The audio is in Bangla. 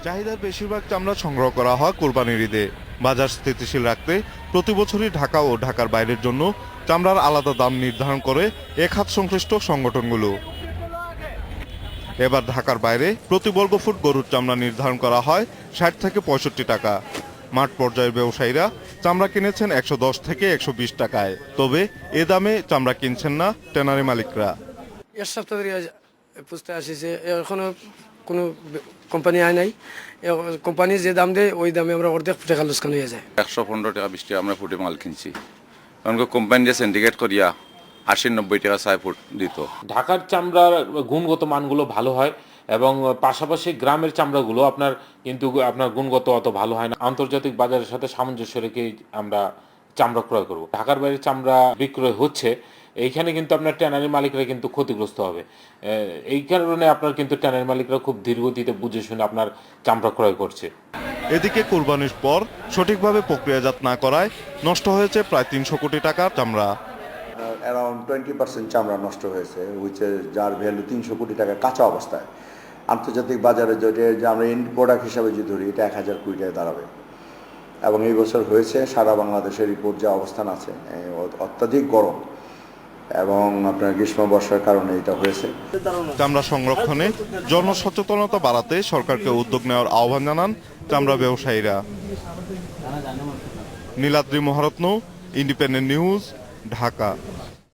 চাহিদার বেশিরভাগ চামড়া সংগ্রহ করা হয় কোরবানির ঈদে। বাজার স্থিতিশীল রাখতে প্রতি বছরই ঢাকা ও ঢাকার বাইরের জন্য চামড়ার আলাদা দাম নির্ধারণ করে এ খাত সংশ্লিষ্ট সংগঠনগুলো। এবার ঢাকার বাইরে প্রতি বর্গফুট গরুর চামড়া নির্ধারণ করা হয় ৬০ থেকে ৬৫ টাকা। মাঠ পর্যায়ের ব্যবসায়ীরা চামড়া কিনেছেন ১১০ থেকে ১২০ টাকায়। তবে এ দামে চামড়া কিনছেন না ট্যানারি মালিকরা। এক সপ্তাহ ধরে পুষতে আসিছে, এখনো কোনো কোম্পানি আয় নাই। কোম্পানি যে দাম দেয় ওই দামে আমরা অর্ধেক টাকা লোকসান হয়ে যায়। ১১৫ টাকা ২০ টাকা আমরা ফুটে মাল কিনছি, কারণ কোম্পানি যে সিন্ডিকেট করিয়া ৮০-৯০ টাকা ৬ ফুট দিত। ঢাকার চামড়ার গুণগত মানগুলো ভালো হয় এবং পাশাপাশি গ্রামের চামড়াগুলো আপনার গুণগত অত ভালো হয় না। আন্তর্জাতিক বাজারের সাথে সামঞ্জস্য রেখে আমরা চামড়া ক্রয় করব। ঢাকার বাইরে চামড়া বিক্রয় হচ্ছে, এইখানে কিন্তু আপনার ট্যানারি মালিকরা কিন্তু ক্ষতিগ্রস্ত হবে। এই কারণে আপনার কিন্তু ট্যানারি মালিকরা খুব ধীরগতিতে বুঝে শুনে আপনার চামড়া ক্রয় করছে। এদিকে কোরবানির পর সঠিকভাবে প্রক্রিয়াজাত না করায় নষ্ট হয়েছে প্রায় ৩০০ কোটি টাকার চামড়া। অ্যারাউন্ড 20% চামড়া নষ্ট হয়েছে, যার ভ্যালু ৩০০ কোটি টাকা কাঁচা অবস্থায়। আন্তর্জাতিক বাজারে যে আমরা এন্ড প্রোডাক্ট হিসাবে যদি ধরি, এটা ১,০০০ কোটি টাকা দাঁড়াবে। এবং এই বছর হয়েছে সারা বাংলাদেশের রিপোর্ট যে অবস্থান আছে, অত্যাধিক গরম এবং আপনার গ্রীষ্ম বর্ষার কারণে এটা হয়েছে। চামড়া সংরক্ষণে জনসচেতনতা বাড়াতে সরকারকে উদ্যোগ নেওয়ার আহ্বান জানান চামড়া ব্যবসায়ীরা। Niladri Maharatna, independent news, Dhaka.